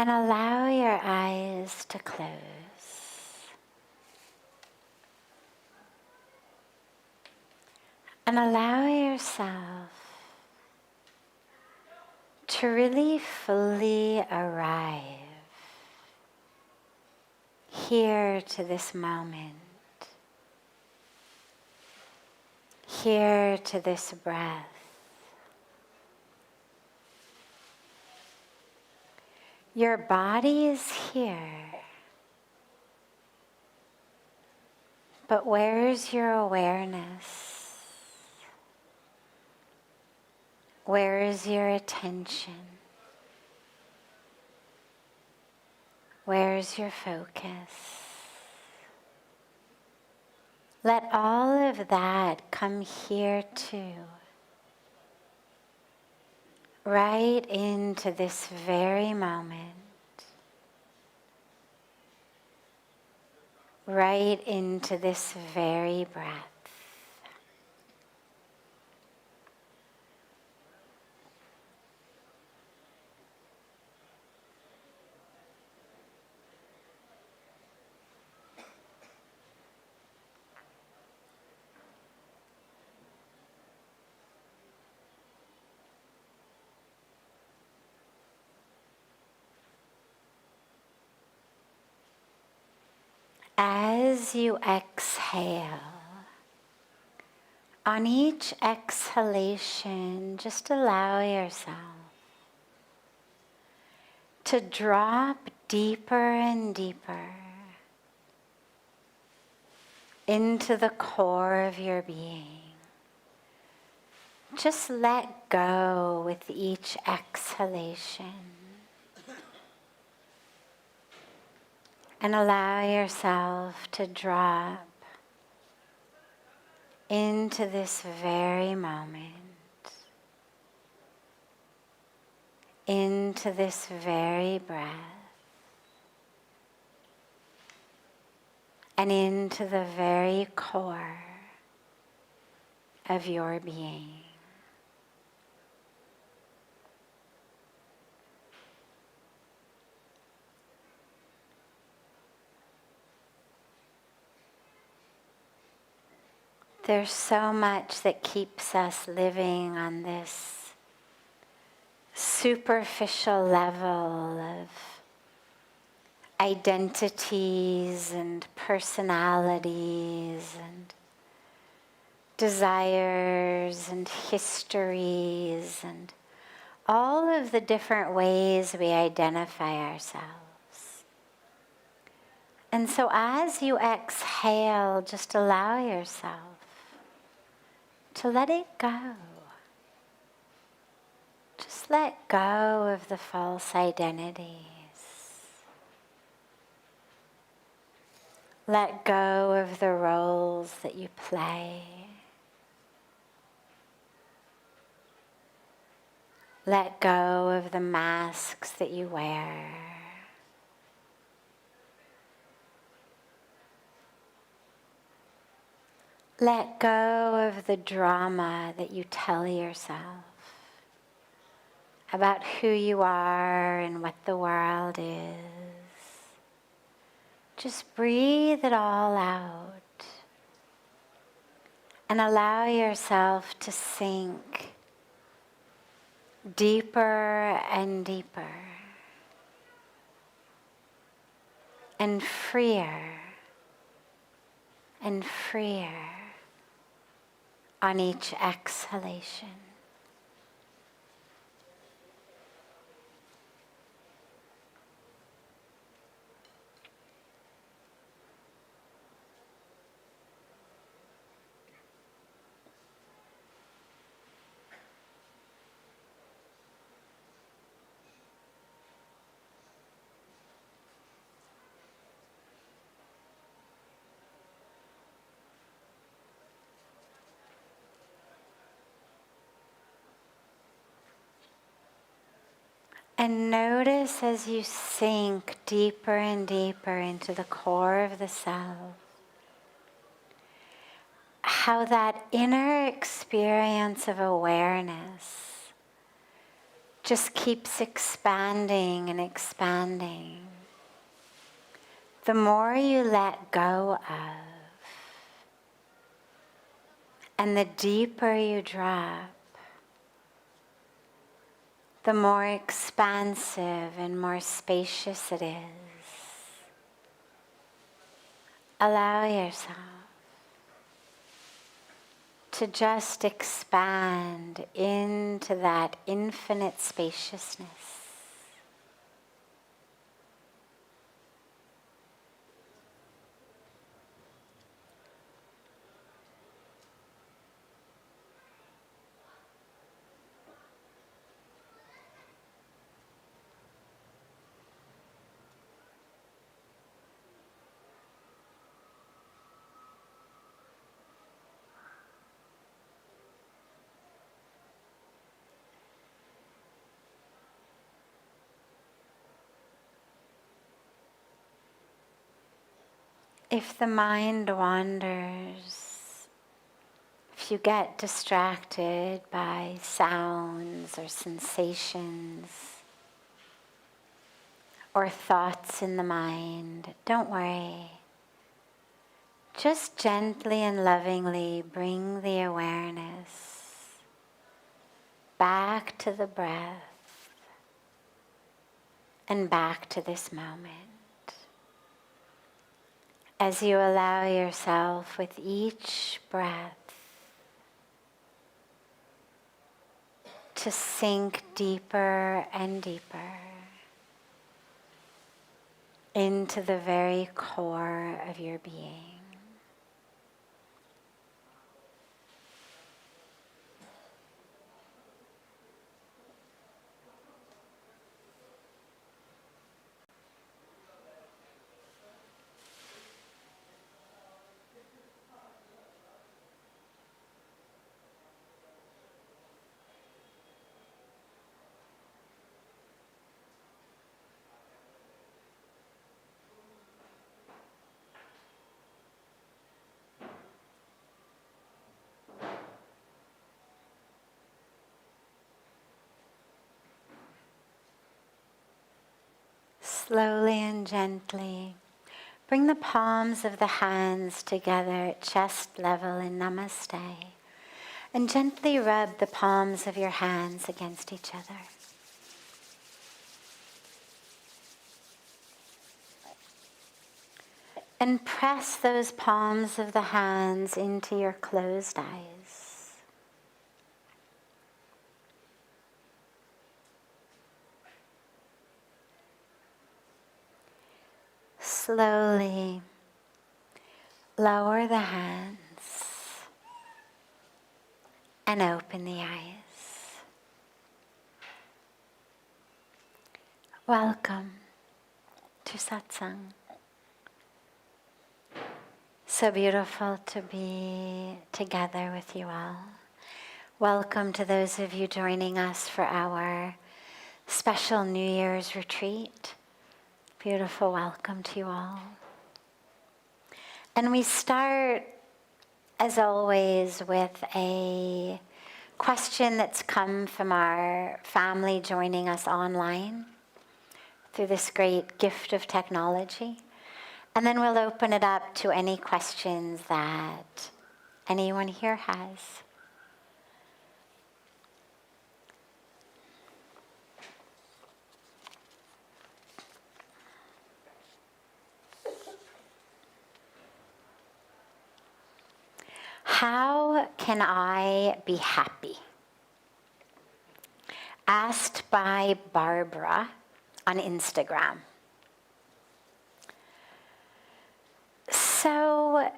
And allow your eyes to close. And allow yourself to really fully arrive here to this moment, here to this breath. Your body is here, but where is your awareness? Where is your attention? Where is your focus? Let all of that come here too, right into this very moment, right into this very breath. As you exhale, on each exhalation, just allow yourself to drop deeper and deeper into the core of your being. Just let go with each exhalation. And allow yourself to drop into this very moment, into this very breath, and into the very core of your being. There's so much that keeps us living on this superficial level of identities and personalities and desires and histories and all of the different ways we identify ourselves. And so as you exhale, just allow yourself to let it go. Just let go of the false identities. Let go of the roles that you play. Let go of the masks that you wear. Let go of the drama that you tell yourself about who you are and what the world is. Just breathe it all out and allow yourself to sink deeper and deeper and freer on each exhalation. And notice as you sink deeper and deeper into the core of the self, how that inner experience of awareness just keeps expanding and expanding. The more you let go of, and the deeper you drop, the more expansive and more spacious it is. Allow yourself to just expand into that infinite spaciousness. If the mind wanders, if you get distracted by sounds or sensations or thoughts in the mind, don't worry. Just gently and lovingly bring the awareness back to the breath and back to this moment. As you allow yourself with each breath to sink deeper and deeper into the very core of your being. Slowly and gently, bring the palms of the hands together at chest level in Namaste, and gently rub the palms of your hands against each other. And press those palms of the hands into your closed eyes. Slowly lower the hands and open the eyes. Welcome to Satsang. So beautiful to be together with you all. Welcome to those of you joining us for our special New Year's retreat. Beautiful welcome to you all. And we start, as always, with a question that's come from our family joining us online through this great gift of technology. And then we'll open it up to any questions that anyone here has. How can I be happy? Asked by Barbara on Instagram. So,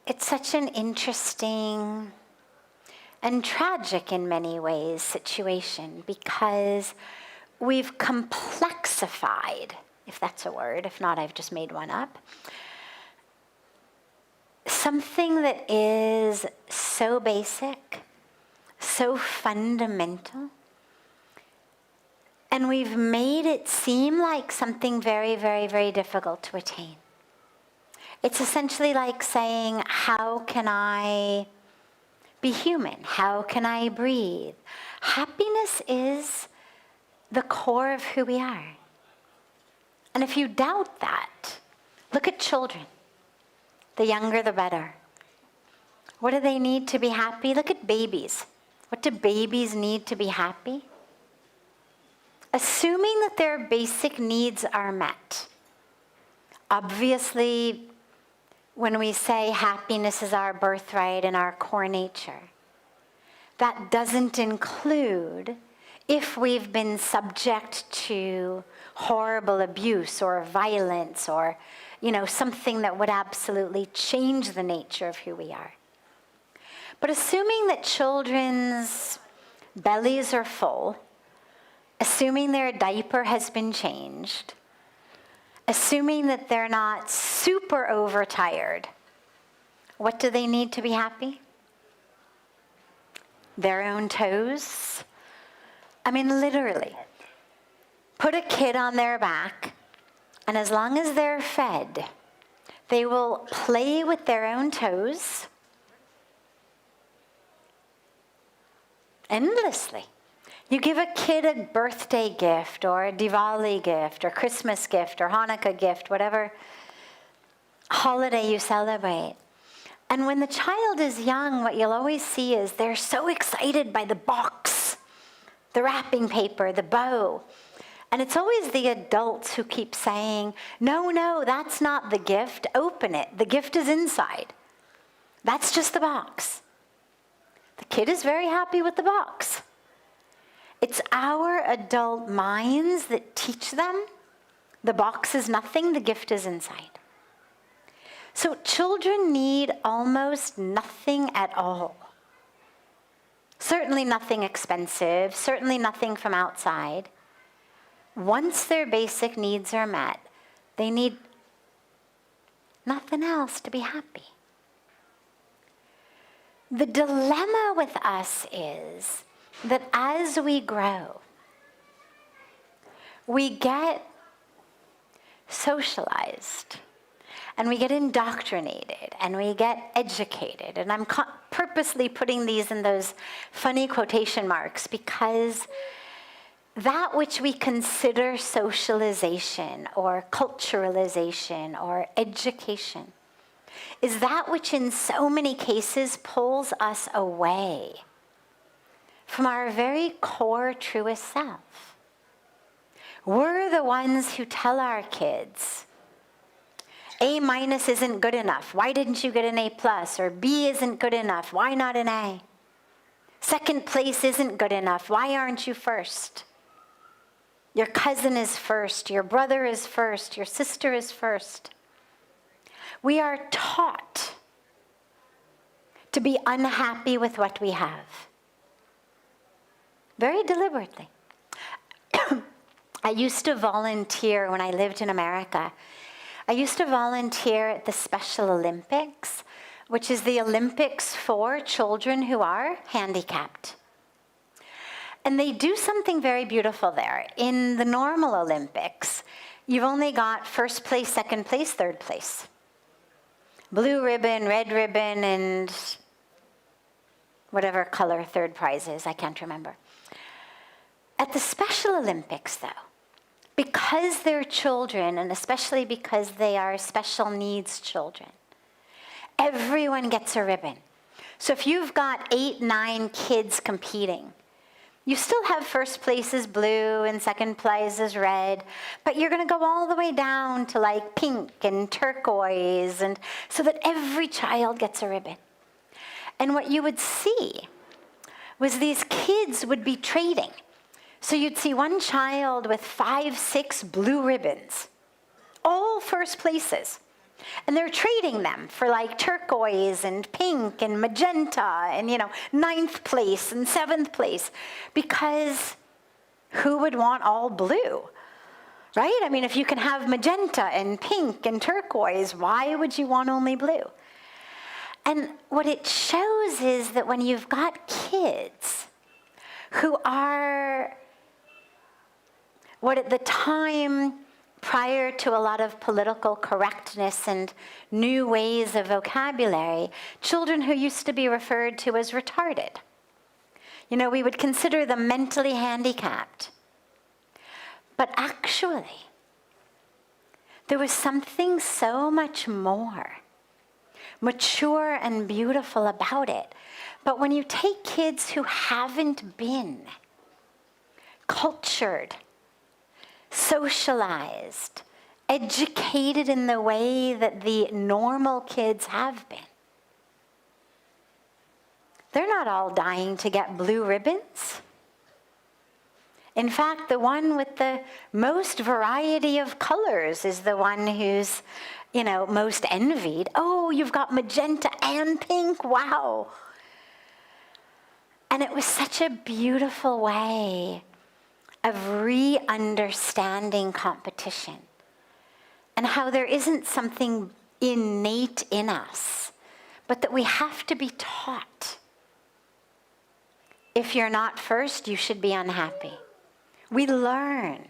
it's such an interesting and tragic in many ways situation, because we've complexified, if that's a word, if not I've just made one up, something that is so basic, so fundamental, and we've made it seem like something very, very, very difficult to attain. It's essentially like saying, how can I be human? How can I breathe? Happiness is the core of who we are. And if you doubt that, look at children. The younger, the better. What do they need to be happy? Look at babies. What do babies need to be happy? Assuming that their basic needs are met. Obviously, when we say happiness is our birthright and our core nature, that doesn't include if we've been subject to horrible abuse or violence or, something that would absolutely change the nature of who we are. But assuming that children's bellies are full, assuming their diaper has been changed, assuming that they're not super overtired, what do they need to be happy? Their own toes? I mean, literally. Put a kid on their back, and as long as they're fed, they will play with their own toes endlessly. You give a kid a birthday gift or a Diwali gift or Christmas gift or Hanukkah gift, whatever holiday you celebrate. And when the child is young, what you'll always see is they're so excited by the box, the wrapping paper, the bow. And it's always the adults who keep saying, no, that's not the gift. Open it. The gift is inside. That's just the box. The kid is very happy with the box. It's our adult minds that teach them the box is nothing, the gift is inside. So children need almost nothing at all. Certainly nothing expensive, certainly nothing from outside. Once their basic needs are met, they need nothing else to be happy. The dilemma with us is that as we grow, we get socialized and we get indoctrinated and we get educated. And I'm purposely putting these in those funny quotation marks because that which we consider socialization or culturalization or education is that which in so many cases pulls us away from our very core, truest self. We're the ones who tell our kids, A- isn't good enough. Why didn't you get an A+? Or B isn't good enough. Why not an A? Second place isn't good enough. Why aren't you first? Your cousin is first. Your brother is first. Your sister is first. We are taught to be unhappy with what we have. Very deliberately. I used to volunteer when I lived in America. I used to volunteer at the Special Olympics, which is the Olympics for children who are handicapped. And they do something very beautiful there. In the normal Olympics, you've only got first place, second place, third place. Blue ribbon, red ribbon, and whatever color third prize is, I can't remember. At the Special Olympics, though, because they're children, and especially because they are special needs children, everyone gets a ribbon. So if you've got 8, 9 kids competing, you still have first place is blue and second place is red, but you're going to go all the way down to like pink and turquoise, and so that every child gets a ribbon. And what you would see was these kids would be trading. So you'd see one child with 5, 6 blue ribbons, all first places. And they're trading them for like turquoise and pink and magenta and, 9th place and 7th place. Because who would want all blue, right? I mean, if you can have magenta and pink and turquoise, why would you want only blue? And what it shows is that when you've got kids who are what at the time prior to a lot of political correctness and new ways of vocabulary, children who used to be referred to as retarded. We would consider them mentally handicapped. But actually, there was something so much more mature and beautiful about it. But when you take kids who haven't been cultured, socialized, educated in the way that the normal kids have been, they're not all dying to get blue ribbons. In fact, the one with the most variety of colors is the one who's, most envied. Oh, you've got magenta and pink, wow. And it was such a beautiful way of re-understanding competition and how there isn't something innate in us, but that we have to be taught. If you're not first, you should be unhappy. We learn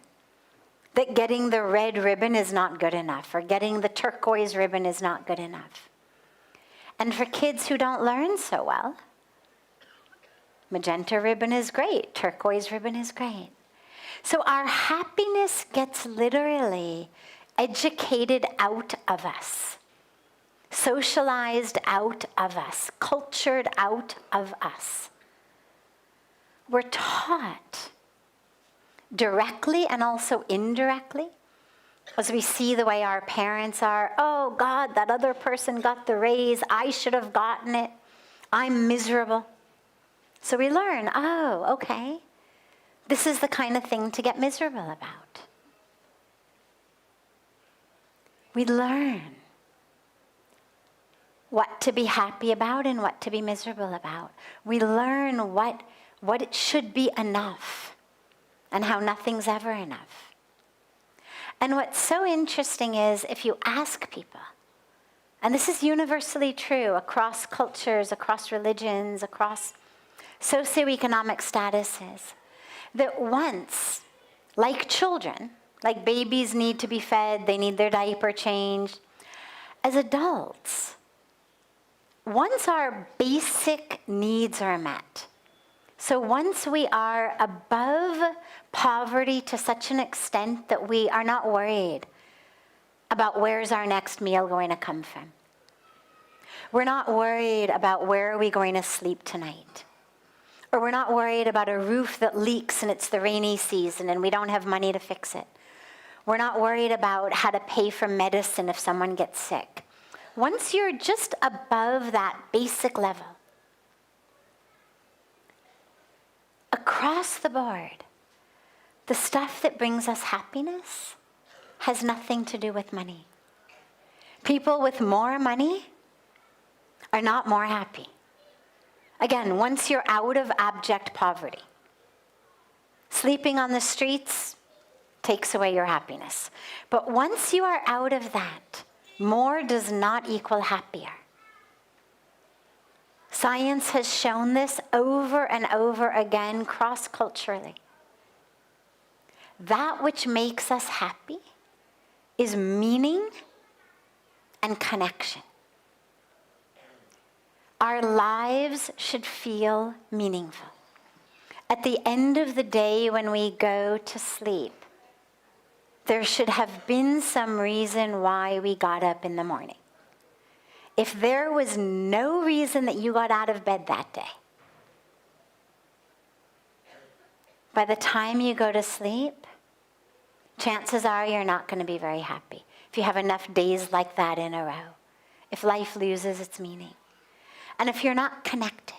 that getting the red ribbon is not good enough, or getting the turquoise ribbon is not good enough. And for kids who don't learn so well, magenta ribbon is great, turquoise ribbon is great. So our happiness gets literally educated out of us, socialized out of us, cultured out of us. We're taught directly and also indirectly, as we see the way our parents are. Oh God, that other person got the raise, I should have gotten it, I'm miserable. So we learn, oh, okay, this is the kind of thing to get miserable about. We learn what to be happy about and what to be miserable about. We learn what it should be enough and how nothing's ever enough. And what's so interesting is if you ask people, and this is universally true across cultures, across religions, across socioeconomic statuses, that once, like children, like babies need to be fed, they need their diaper changed, as adults, once our basic needs are met, so once we are above poverty to such an extent that we are not worried about where's our next meal going to come from. We're not worried about where are we going to sleep tonight. Or we're not worried about a roof that leaks and it's the rainy season and we don't have money to fix it. We're not worried about how to pay for medicine if someone gets sick. Once you're just above that basic level, across the board, the stuff that brings us happiness has nothing to do with money. People with more money are not more happy. Again, once you're out of abject poverty, sleeping on the streets takes away your happiness. But once you are out of that, more does not equal happier. Science has shown this over and over again cross-culturally. That which makes us happy is meaning and connection. Our lives should feel meaningful. At the end of the day, when we go to sleep, there should have been some reason why we got up in the morning. If there was no reason that you got out of bed that day, by the time you go to sleep, chances are you're not going to be very happy. If you have enough days like that in a row, if life loses its meaning. And if you're not connected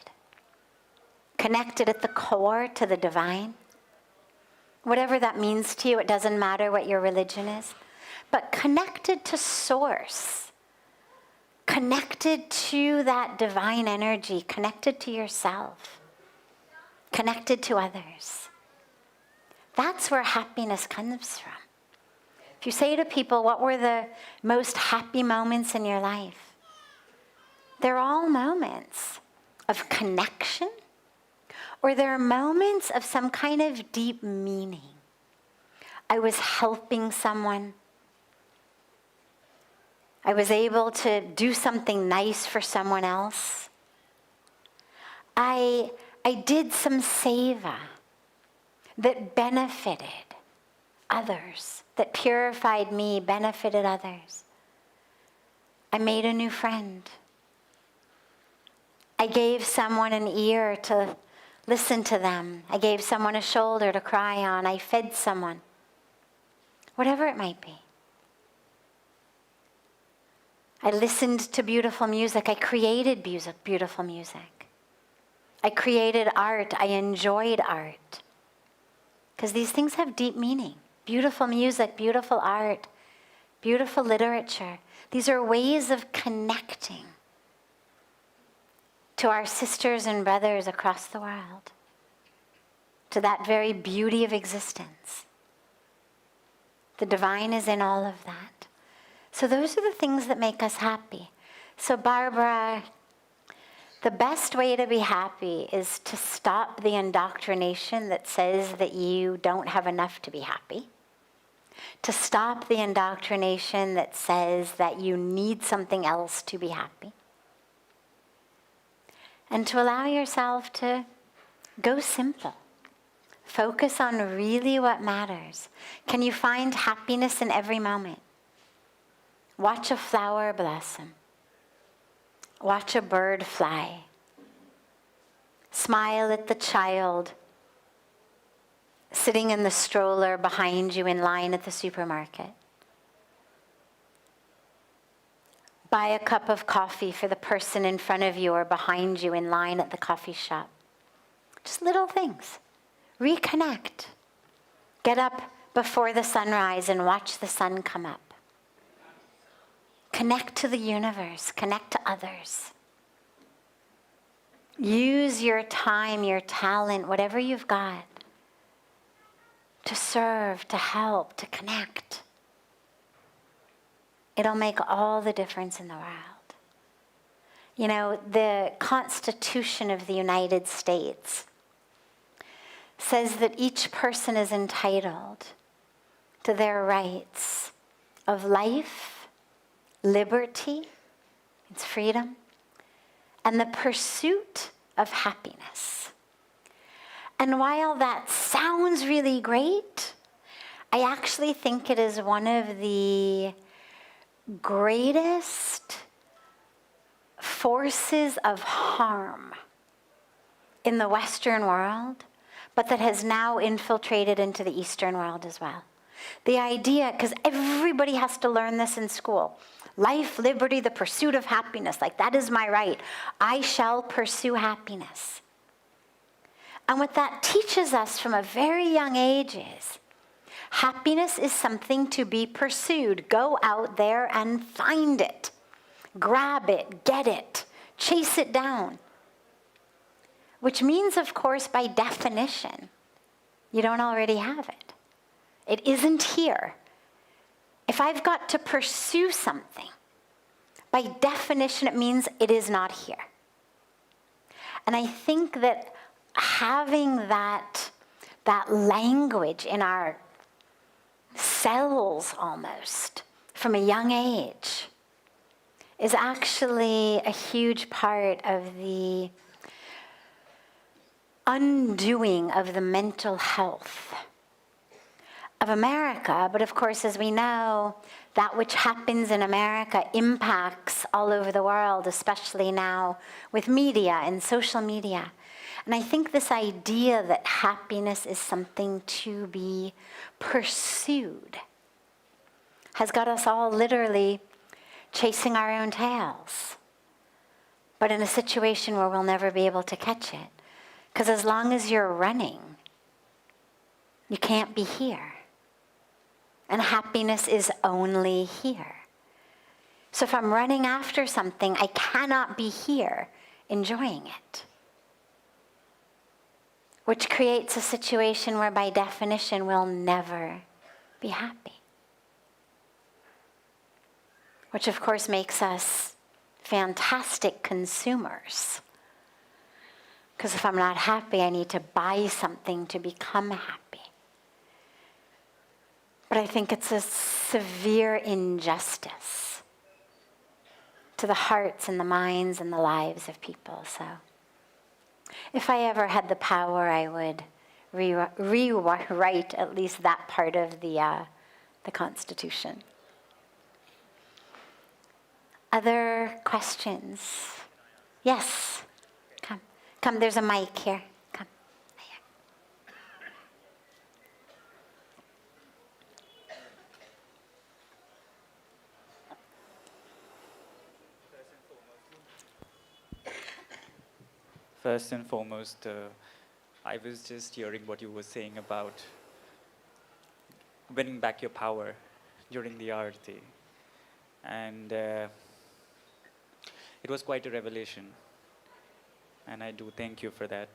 at the core to the divine, whatever that means to you, it doesn't matter what your religion is, but connected to source, connected to that divine energy, connected to yourself, connected to others. That's where happiness comes from. If you say to people, what were the most happy moments in your life? They're all moments of connection, or they're moments of some kind of deep meaning. I was helping someone. I was able to do something nice for someone else. I did some seva that benefited others, that purified me, benefited others. I made a new friend. I gave someone an ear to listen to them. I gave someone a shoulder to cry on. I fed someone. Whatever it might be. I listened to beautiful music. I created beautiful music. I created art. I enjoyed art. Because these things have deep meaning. Beautiful music, beautiful art, beautiful literature. These are ways of connecting to our sisters and brothers across the world, to that very beauty of existence. The divine is in all of that. So those are the things that make us happy. So Barbara, the best way to be happy is to stop the indoctrination that says that you don't have enough to be happy. To stop the indoctrination that says that you need something else to be happy. And to allow yourself to go simple. Focus on really what matters. Can you find happiness in every moment? Watch a flower blossom. Watch a bird fly. Smile at the child sitting in the stroller behind you in line at the supermarket. Buy a cup of coffee for the person in front of you or behind you in line at the coffee shop. Just little things. Reconnect. Get up before the sunrise and watch the sun come up. Connect to the universe. Connect to others. Use your time, your talent, whatever you've got, to serve, to help, to connect. It'll make all the difference in the world. You know, the Constitution of the United States says that each person is entitled to their rights of life, liberty, it's freedom, and the pursuit of happiness. And while that sounds really great, I actually think it is one of the greatest forces of harm in the Western world, but that has now infiltrated into the Eastern world as well. The idea, because everybody has to learn this in school, life, liberty, the pursuit of happiness, like that is my right. I shall pursue happiness. And what that teaches us from a very young age is happiness is something to be pursued. Go out there and find it. Grab it, get it, chase it down. Which means, of course, by definition, you don't already have it. It isn't here. If I've got to pursue something, by definition, it means it is not here. And I think that having that language in our cells almost from a young age is actually a huge part of the undoing of the mental health of America. But of course, as we know, that which happens in America impacts all over the world, especially now with media and social media. And I think this idea that happiness is something to be pursued has got us all literally chasing our own tails, but in a situation where we'll never be able to catch it. Because as long as you're running, you can't be here. And happiness is only here. So if I'm running after something, I cannot be here enjoying it. Which creates a situation where by definition we'll never be happy. Which of course makes us fantastic consumers. Because if I'm not happy, I need to buy something to become happy. But I think it's a severe injustice to the hearts and the minds and the lives of people. So if I ever had the power, I would rewrite at least that part of the Constitution. Other questions? Yes. Come, there's a mic here. Come. First and foremost, I was just hearing what you were saying about winning back your power during the Aarti. And it was quite a revelation. And I do thank you for that.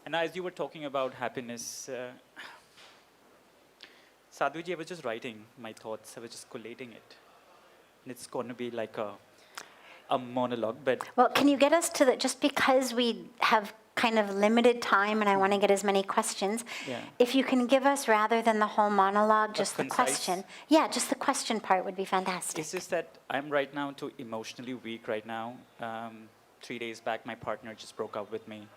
And as you were talking about happiness, Sadhviji, I was just writing my thoughts. I was just collating it. And it's going to be like a monologue, but... Well, can you get us to the, just because we have kind of limited time and I want to get as many questions, if you can give us, rather than the whole monologue, just the question. Yeah, just the question part would be fantastic. It's just that I'm right now too emotionally weak right now. 3 days back, my partner just broke up with me.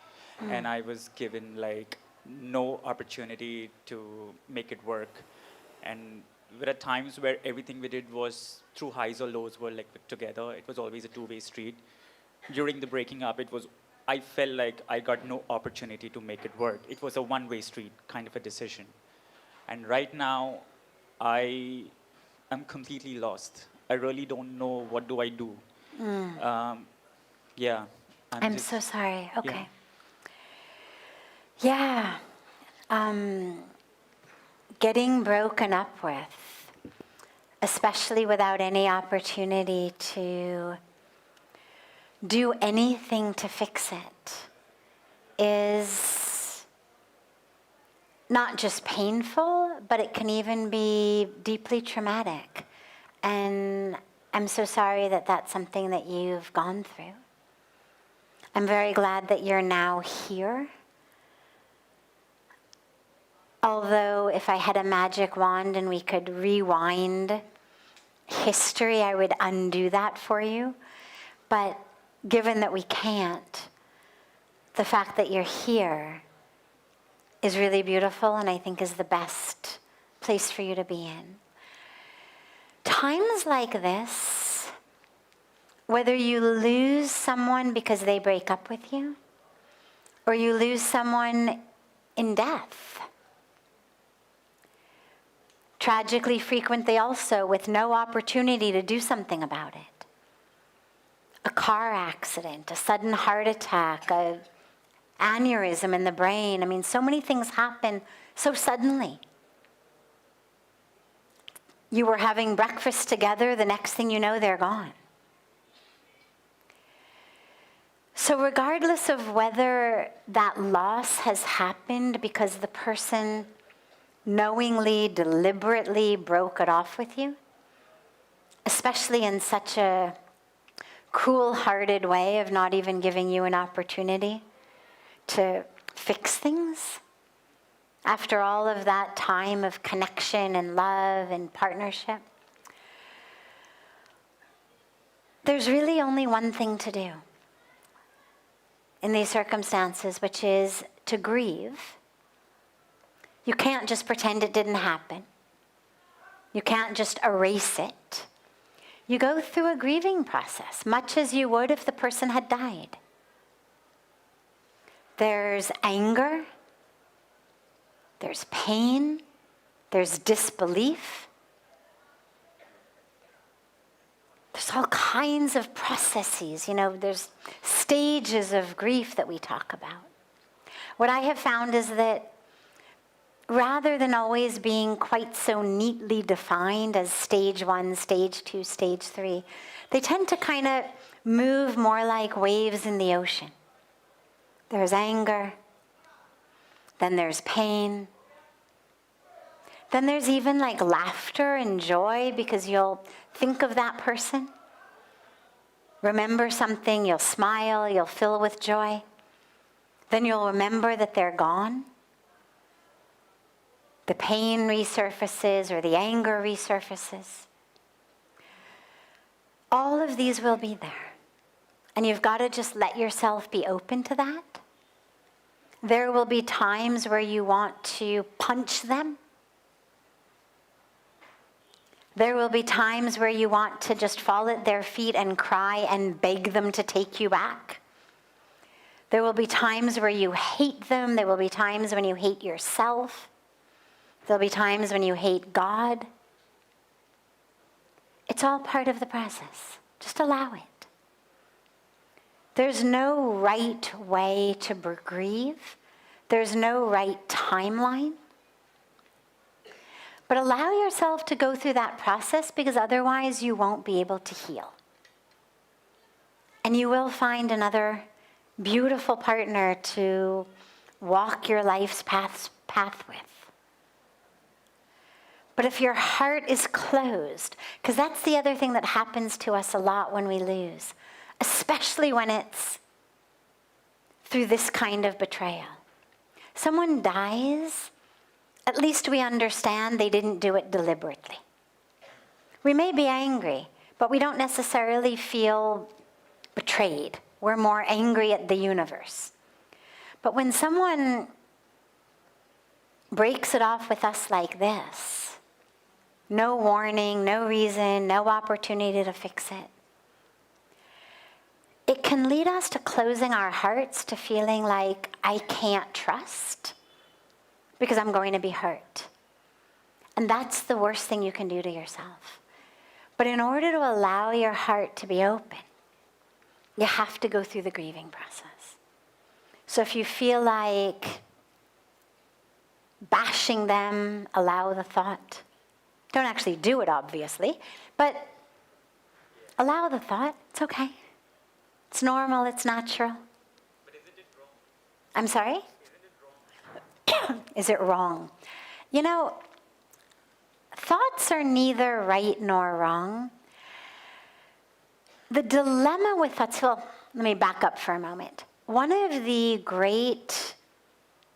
And I was given like no opportunity to make it work. And there are times where everything we did was through highs or lows were like together. It was always a two-way street. During the breaking up, I felt like I got no opportunity to make it work. It was a one-way street kind of a decision. And right now, I am completely lost. I really don't know what do I do. Yeah. I'm so sorry. Okay. Yeah. Getting broken up with, especially without any opportunity to do anything to fix it, is not just painful, but it can even be deeply traumatic. And I'm so sorry that that's something that you've gone through. I'm very glad that you're now here. Although if I had a magic wand and we could rewind history, I would undo that for you. But given that we can't, the fact that you're here is really beautiful and I think is the best place for you to be in. Times like this, whether you lose someone because they break up with you, or you lose someone in death, tragically frequently also with no opportunity to do something about it. A car accident, a sudden heart attack, an aneurysm in the brain. I mean, so many things happen so suddenly. You were having breakfast together, the next thing you know, they're gone. So regardless of whether that loss has happened because the person knowingly, deliberately broke it off with you, especially in such a cruel-hearted way of not even giving you an opportunity to fix things, after all of that time of connection and love and partnership, there's really only one thing to do in these circumstances, which is to grieve. You can't just pretend it didn't happen. You can't just erase it. You go through a grieving process, much as you would if the person had died. There's anger, there's pain, there's disbelief. There's all kinds of processes, there's stages of grief that we talk about. What I have found is that rather than always being quite so neatly defined as stage 1, stage 2, stage 3, they tend to kind of move more like waves in the ocean. There's anger, then there's pain, then there's even like laughter and joy because you'll think of that person, remember something, you'll smile, you'll fill with joy, then you'll remember that they're gone. The pain resurfaces or the anger resurfaces. All of these will be there. And you've got to just let yourself be open to that. There will be times where you want to punch them. There will be times where you want to just fall at their feet and cry and beg them to take you back. There will be times where you hate them. There will be times when you hate yourself. There'll be times when you hate God. It's all part of the process. Just allow it. There's no right way to grieve. There's no right timeline. But allow yourself to go through that process, because otherwise you won't be able to heal. And you will find another beautiful partner to walk your life's path with. But if your heart is closed, because that's the other thing that happens to us a lot when we lose, especially when it's through this kind of betrayal. Someone dies, at least we understand they didn't do it deliberately. We may be angry, but we don't necessarily feel betrayed. We're more angry at the universe. But when someone breaks it off with us like this, no warning, no reason, no opportunity to fix it, it can lead us to closing our hearts, to feeling like I can't trust because I'm going to be hurt. And that's the worst thing you can do to yourself. But in order to allow your heart to be open, you have to go through the grieving process. So if you feel like bashing them, allow the thought. Don't actually do it, obviously, but allow the thought. It's okay. It's normal, it's natural. But isn't it wrong? I'm sorry? Isn't it wrong? Is it wrong? You know, thoughts are neither right nor wrong. The dilemma with thoughts, well, let me back up for a moment. One of the great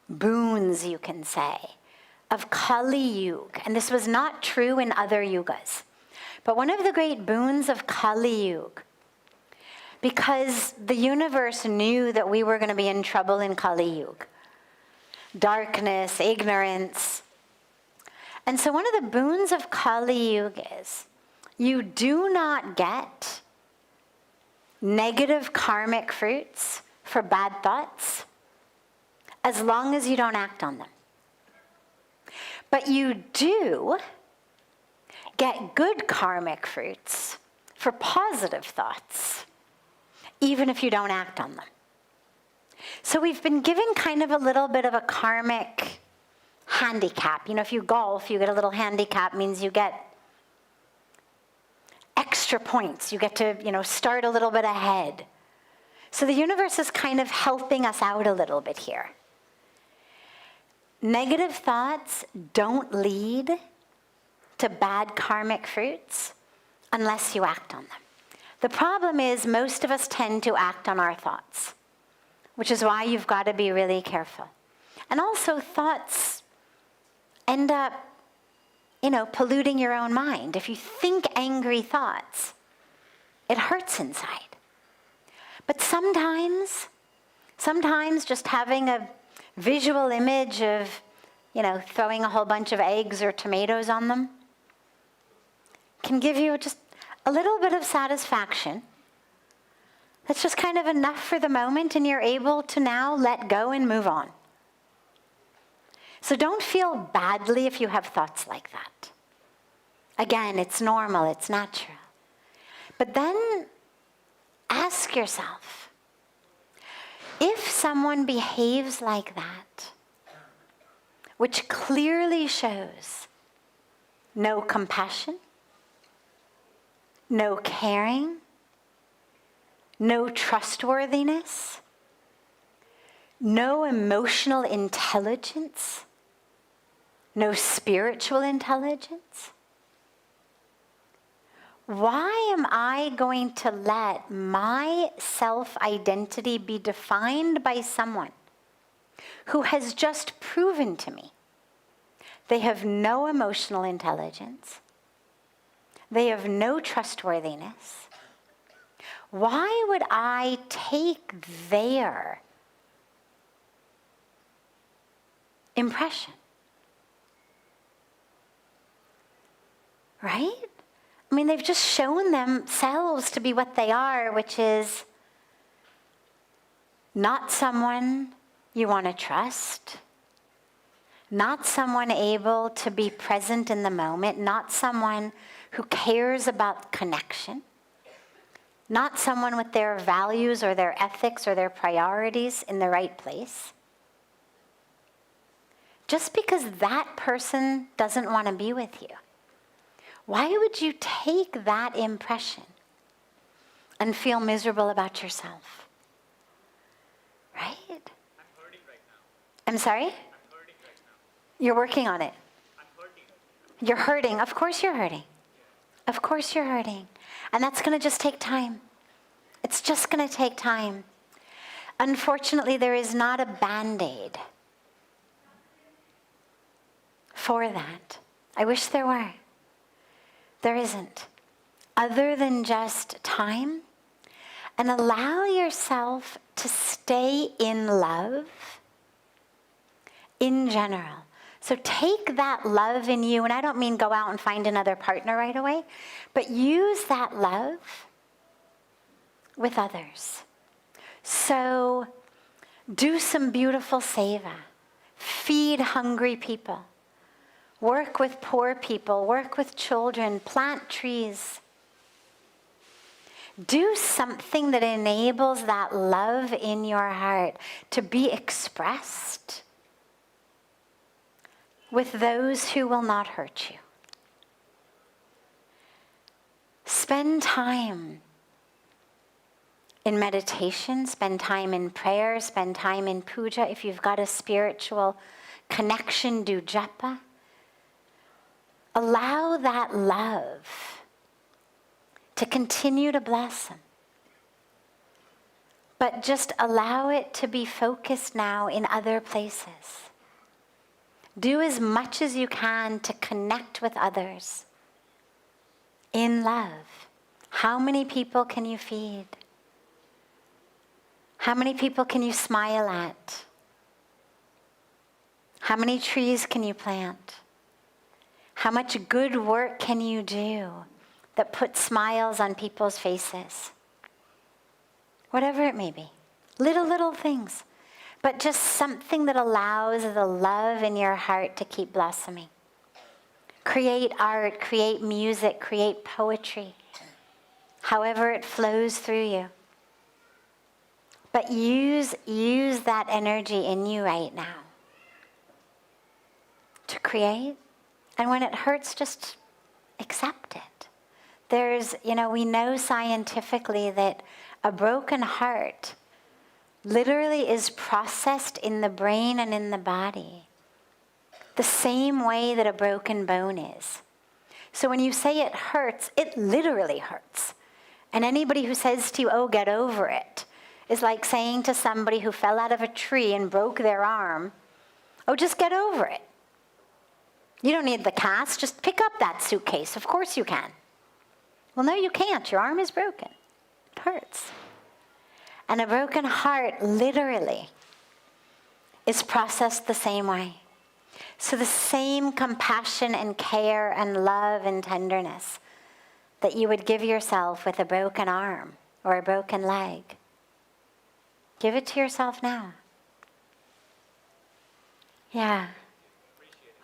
boons, you can say, of Kali Yuga, and this was not true in other yugas, but one of the great boons of Kali Yuga, because the universe knew that we were going to be in trouble in Kali Yuga. Darkness, ignorance. And so one of the boons of Kali Yuga is you do not get negative karmic fruits for bad thoughts as long as you don't act on them. But you do get good karmic fruits for positive thoughts, even if you don't act on them. So we've been given kind of a little bit of a karmic handicap. You know, if you golf, you get a little handicap, means you get extra points. You get to, start a little bit ahead. So the universe is kind of helping us out a little bit here. Negative thoughts don't lead to bad karmic fruits unless you act on them. The problem is most of us tend to act on our thoughts, which is why you've got to be really careful. And also thoughts end up, polluting your own mind. If you think angry thoughts, it hurts inside. But sometimes just having a visual image of, throwing a whole bunch of eggs or tomatoes on them can give you just a little bit of satisfaction. That's just kind of enough for the moment, and you're able to now let go and move on. So don't feel badly if you have thoughts like that. Again, it's normal, it's natural. But then ask yourself, if someone behaves like that, which clearly shows no compassion, no caring, no trustworthiness, no emotional intelligence, no spiritual intelligence, why am I going to let my self-identity be defined by someone who has just proven to me they have no emotional intelligence, they have no trustworthiness, Why would I take their impression? Right? I mean, they've just shown themselves to be what they are, which is not someone you want to trust, not someone able to be present in the moment, not someone who cares about connection, not someone with their values or their ethics or their priorities in the right place. Just because that person doesn't want to be with you, why would you take that impression and feel miserable about yourself? Right? I'm hurting right now. I'm sorry? I'm hurting right now. You're working on it. I'm hurting. You're hurting. Of course you're hurting. Of course you're hurting. And that's going to just take time. It's just going to take time. Unfortunately, there is not a Band-Aid for that. I wish there were. There isn't. Other than just time, and allow yourself to stay in love in general. So take that love in you, and I don't mean go out and find another partner right away, but use that love with others. So do some beautiful seva. Feed hungry people. Work with poor people. Work with children. Plant trees. Do something that enables that love in your heart to be expressed with those who will not hurt you. Spend time in meditation, spend time in prayer, spend time in puja. If you've got a spiritual connection, do japa. Allow that love to continue to blossom. But just allow it to be focused now in other places. Do as much as you can to connect with others in love. How many people can you feed? How many people can you smile at? How many trees can you plant? How much good work can you do that puts smiles on people's faces? Whatever it may be. Little things. But just something that allows the love in your heart to keep blossoming. Create art, create music, create poetry. However it flows through you. But use that energy in you right now to create. And when it hurts, just accept it. We know scientifically that a broken heart literally is processed in the brain and in the body the same way that a broken bone is. So when you say it hurts, it literally hurts. And anybody who says to you, oh, get over it, is like saying to somebody who fell out of a tree and broke their arm, oh, just get over it. You don't need the cast, just pick up that suitcase. Of course you can. Well, no, you can't. Your arm is broken. It hurts. And a broken heart, literally, is processed the same way. So the same compassion and care and love and tenderness that you would give yourself with a broken arm or a broken leg, give it to yourself now. Yeah.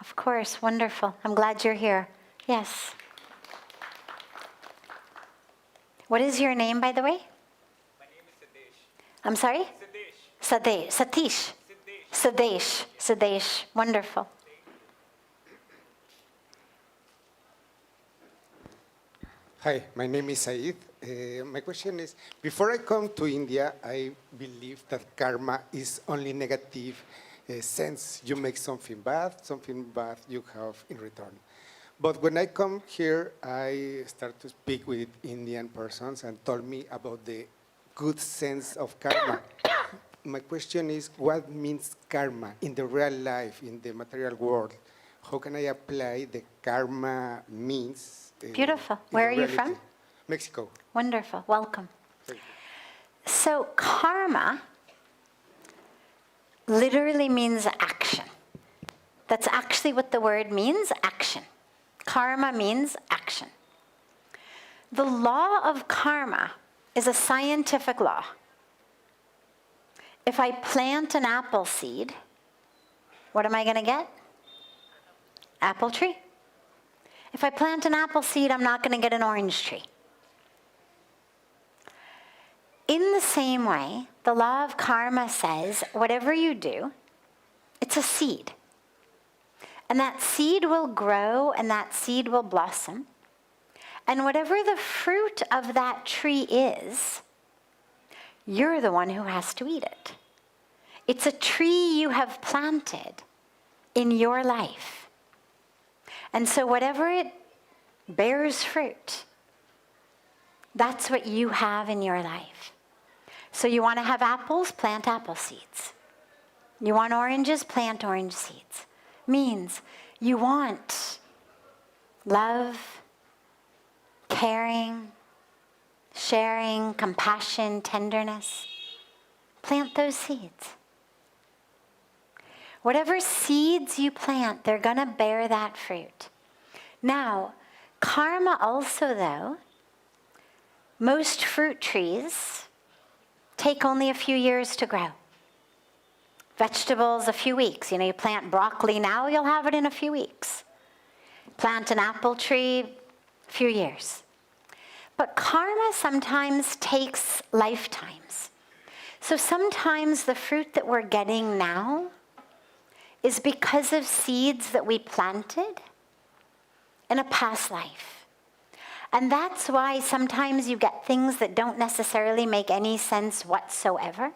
Of course, wonderful. I'm glad you're here. Yes. What is your name, by the way? My name is Siddesh. I'm sorry? Siddesh. Satish. Siddesh. Wonderful. Hi, my name is Said. My question is, before I come to India, I believe that karma is only negative sense. You make something bad you have in return. But when I come here, I start to speak with Indian persons and told me about the good sense of karma. My question is, what means karma in the real life, in the material world? How can I apply the karma means? Beautiful. Where are you from? Mexico. Wonderful. Welcome. Thank So karma literally means action. That's actually what the word means, action. Karma means action. The law of karma is a scientific law. If I plant an apple seed, what am I going to get? Apple tree. If I plant an apple seed, I'm not going to get an orange tree. In the same way, the law of karma says, whatever you do, it's a seed. And that seed will grow and that seed will blossom. And whatever the fruit of that tree is, you're the one who has to eat it. It's a tree you have planted in your life. And so whatever it bears fruit, that's what you have in your life. So you want to have apples, plant apple seeds. You want oranges, plant orange seeds. Means you want love, caring, sharing, compassion, tenderness. Plant those seeds. Whatever seeds you plant, they're going to bear that fruit. Now, karma also, though, most fruit trees take only a few years to grow. Vegetables, a few weeks. You plant broccoli now, you'll have it in a few weeks. Plant an apple tree, a few years. But karma sometimes takes lifetimes. So sometimes the fruit that we're getting now is because of seeds that we planted in a past life. And that's why sometimes you get things that don't necessarily make any sense whatsoever.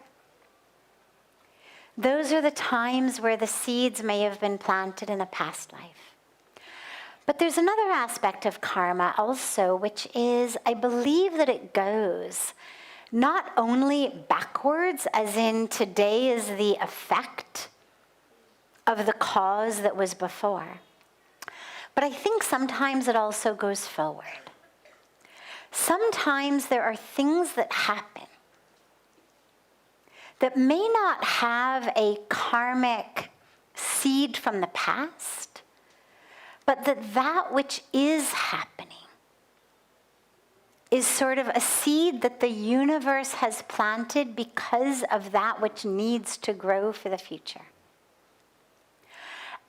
Those are the times where the seeds may have been planted in a past life. But there's another aspect of karma also, which is, I believe that it goes not only backwards, as in today is the effect of the cause that was before, but I think sometimes it also goes forward. Sometimes there are things that happen that may not have a karmic seed from the past, but that which is happening is sort of a seed that the universe has planted because of that which needs to grow for the future.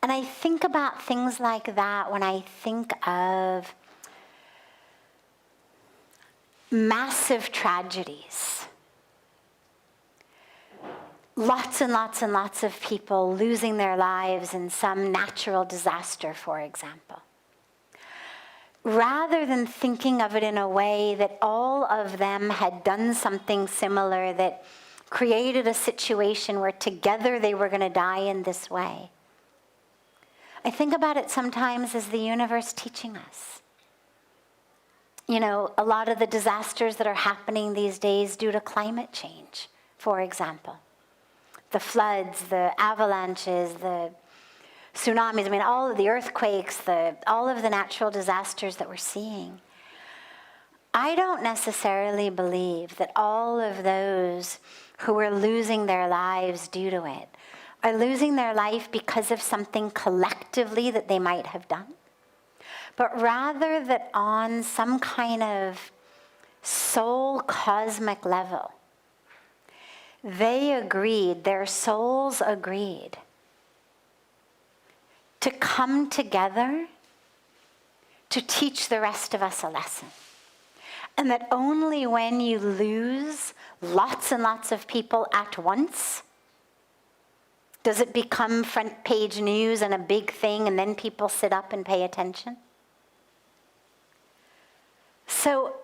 And I think about things like that when I think of massive tragedies. Lots and lots and lots of people losing their lives in some natural disaster, for example. Rather than thinking of it in a way that all of them had done something similar that created a situation where together they were going to die in this way, I think about it sometimes as the universe teaching us. A lot of the disasters that are happening these days due to climate change, for example. The floods, the avalanches, the tsunamis, all of the earthquakes, all of the natural disasters that we're seeing. I don't necessarily believe that all of those who are losing their lives due to it are losing their life because of something collectively that they might have done, but rather that on some kind of soul cosmic level, their souls agreed to come together to teach the rest of us a lesson. And that only when you lose lots and lots of people at once does it become front page news and a big thing, and then people sit up and pay attention. So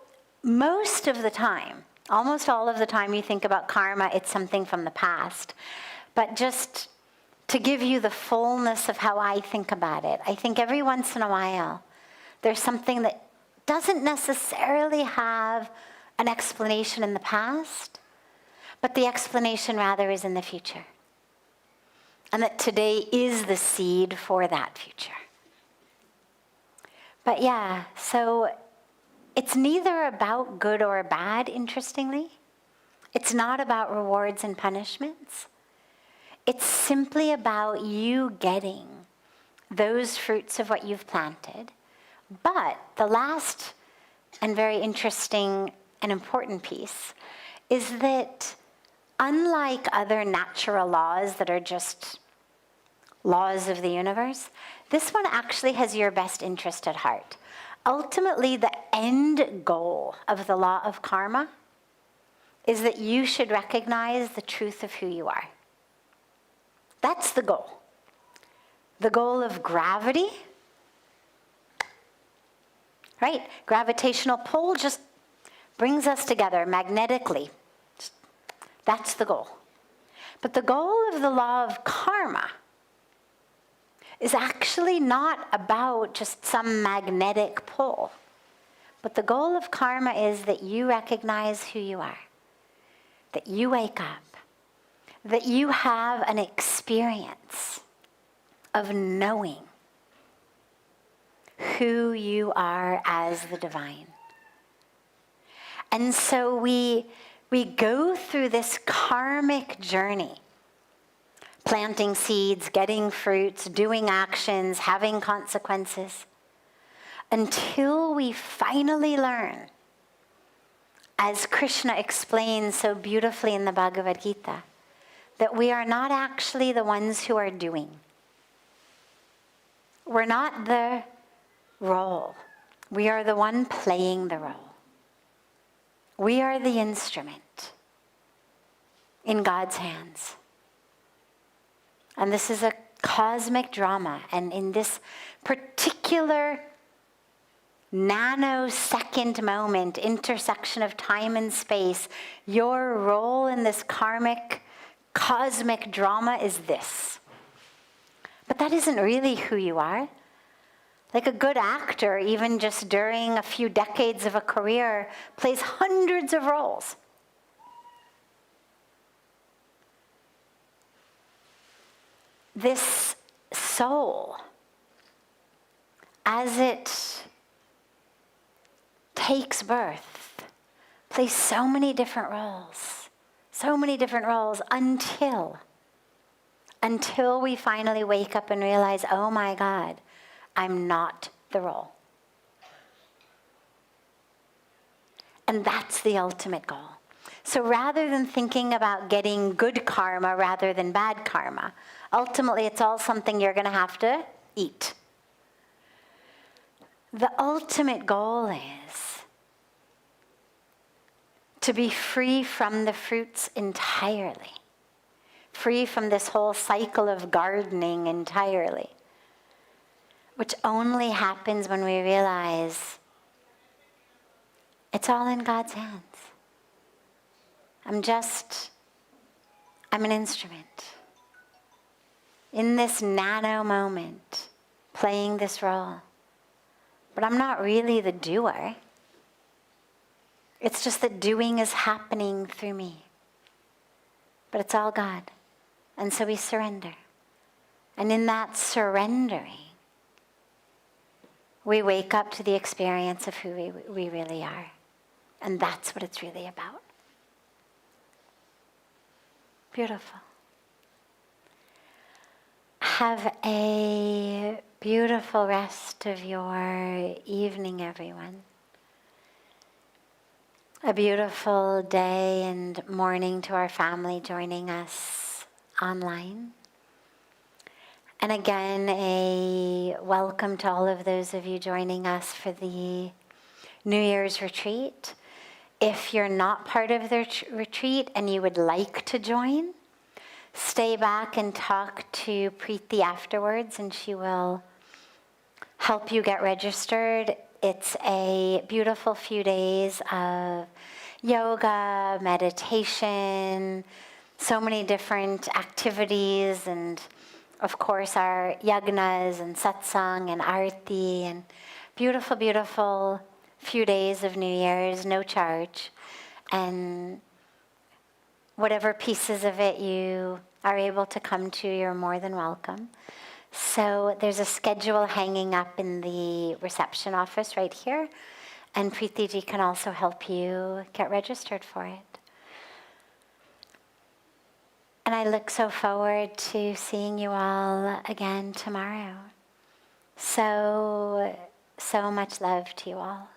most of the time, almost all of the time you think about karma, it's something from the past. But just to give you the fullness of how I think about it, I think every once in a while there's something that doesn't necessarily have an explanation in the past, but the explanation rather is in the future. And that today is the seed for that future. But yeah, so it's neither about good or bad, interestingly. It's not about rewards and punishments. It's simply about you getting those fruits of what you've planted. But the last and very interesting and important piece is that unlike other natural laws that are just laws of the universe, this one actually has your best interest at heart. Ultimately, the end goal of the law of karma is that you should recognize the truth of who you are. That's the goal. The goal of gravity, right? Gravitational pull just brings us together magnetically. That's the goal. But the goal of the law of karma is actually not about just some magnetic pull. But the goal of karma is that you recognize who you are, that you wake up, that you have an experience of knowing who you are as the divine. And so we go through this karmic journey, planting seeds, getting fruits, doing actions, having consequences, until we finally learn, as Krishna explains so beautifully in the Bhagavad Gita, that we are not actually the ones who are doing. We're not the role. We are the one playing the role. We are the instrument in God's hands. And this is a cosmic drama. And in this particular nanosecond moment, intersection of time and space, your role in this karmic, cosmic drama is this. But that isn't really who you are. Like a good actor, even just during a few decades of a career, plays hundreds of roles. This soul, as it takes birth, plays so many different roles until we finally wake up and realize, oh my God, I'm not the role. And that's the ultimate goal. So rather than thinking about getting good karma rather than bad karma, ultimately it's all something you're going to have to eat. The ultimate goal is to be free from the fruits entirely, free from this whole cycle of gardening entirely, which only happens when we realize it's all in God's hands. I'm an instrument in this nano moment, playing this role. But I'm not really the doer. It's just that doing is happening through me. But it's all God. And so we surrender. And in that surrendering, we wake up to the experience of who we really are. And that's what it's really about. Beautiful. Have a beautiful rest of your evening, everyone. A beautiful day and morning to our family joining us online. And again, a welcome to all of those of you joining us for the New Year's retreat. If you're not part of the retreat and you would like to join, stay back and talk to Preeti afterwards, and she will help you get registered. It's a beautiful few days of yoga, meditation, so many different activities, and of course our yagnas and satsang and arti, and beautiful, beautiful few days of New Year's, no charge. And whatever pieces of it you are able to come to, you're more than welcome. So there's a schedule hanging up in the reception office right here, and Preeti ji can also help you get registered for it. And I look so forward to seeing you all again tomorrow. So much love to you all.